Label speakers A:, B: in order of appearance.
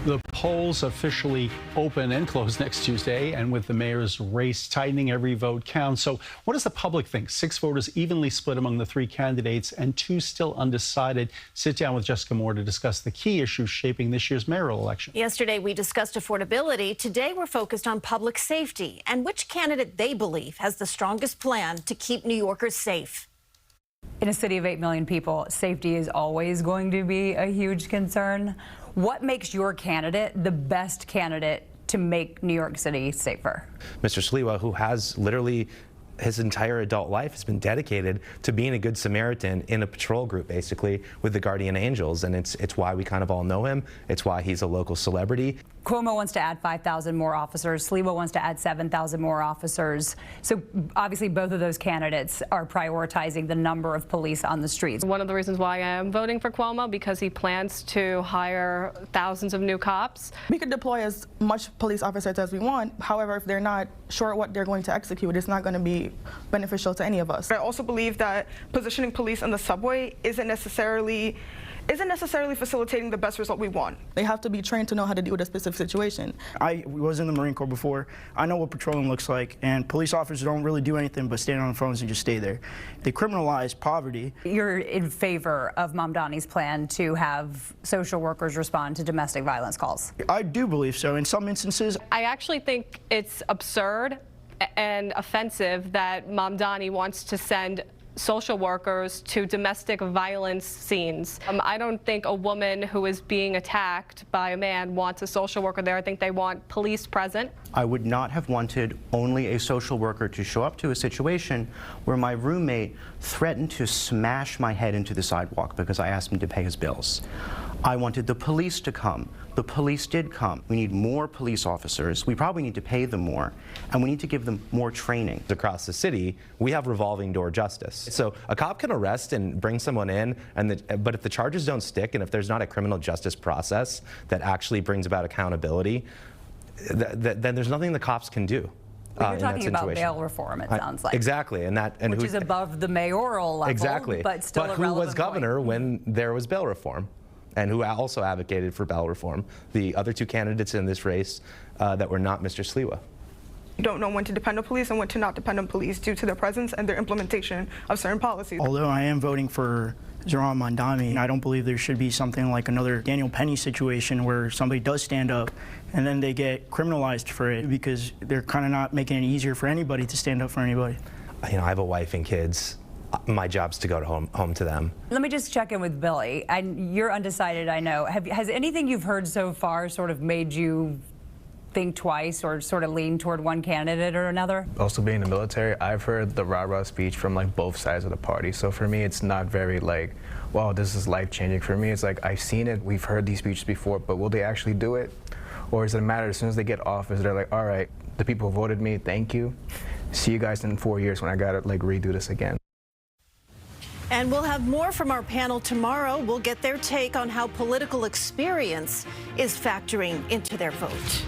A: The polls officially open and close next Tuesday, and with the mayor's race tightening, every vote counts. So what does the public think? 6 voters evenly split among the 3 candidates and 2 still undecided. Sit down with Jessica Moore to discuss the key issues shaping this year's mayoral election.
B: Yesterday, we discussed affordability. Today, we're focused on public safety and which candidate they believe has the strongest plan to keep New Yorkers safe.
C: In a city of 8 million people, safety is always going to be a huge concern. What makes your candidate the best candidate to make New York City safer?
D: Mr. Sliwa, who has literally his entire adult life has been dedicated to being a good Samaritan in a patrol group, basically, with the Guardian Angels, and it's why we kind of all know him. It's why he's a local celebrity.
C: Cuomo wants to add 5,000 more officers. Sliwa wants to add 7,000 more officers. So obviously both of those candidates are prioritizing the number of police on the streets.
E: One of the reasons why I am voting for Cuomo, because he plans to hire thousands of new cops.
F: We could deploy as much police officers as we want. However, if they're not sure what they're going to execute, it's not going to be beneficial to any of us.
G: I also believe that positioning police on the subway isn't necessarily facilitating the best result we want.
F: They have to be trained to know how to deal with a specific situation.
H: I was in the Marine Corps before. I know what patrolling looks like, and police officers don't really do anything but stand on the phones and just stay there. They criminalize poverty.
C: You're in favor of Mamdani's plan to have social workers respond to domestic violence calls?
H: I do believe so. In some instances,
E: I actually think it's absurd and offensive that Mamdani wants to send social workers to domestic violence scenes. I don't think a woman who is being attacked by a man wants a social worker there. I think they want police present.
I: I would not have wanted only a social worker to show up to a situation where my roommate threatened to smash my head into the sidewalk because I asked him to pay his bills. I wanted the police to come. The police did come. We need more police officers. We probably need to pay them more, and we need to give them more training.
D: Across the city, we have revolving door justice. So a cop can arrest and bring someone in, but if the charges don't stick and if there's not a criminal justice process that actually brings about accountability, then there's nothing the cops can do.
C: You're talking about bail reform, it sounds like.
D: Exactly,
C: which is above the mayoral level,
D: exactly.
C: but still
D: but
C: a
D: who
C: relevant
D: was governor
C: point.
D: when there was bail reform, and who also advocated for bail reform. The other 2 candidates in this race that were not Mr. Sliwa.
G: You don't know when to depend on police and when to not depend on police due to their presence and their implementation of certain policies.
H: Although I am voting for Zohran Mamdani, I don't believe there should be something like another Daniel Penny situation where somebody does stand up and then they get criminalized for it because they're kind of not making it easier for anybody to stand up for anybody.
D: You know, I have a wife and kids. My job's to go home to them.
C: Let me just check in with Billy. You're undecided, I know. Has anything you've heard so far sort of made you think twice or sort of lean toward one candidate or another?
J: Also being in the military, I've heard the rah-rah speech from like both sides of the party. So for me, it's not very like, wow, this is life-changing. For me, it's like, I've seen it, we've heard these speeches before, but will they actually do it? Or is it a matter as soon as they get office, they're like, all right, the people who voted me, thank you. See you guys in 4 years when I gotta like redo this again.
B: And we'll have more from our panel tomorrow. We'll get their take on how political experience is factoring into their vote.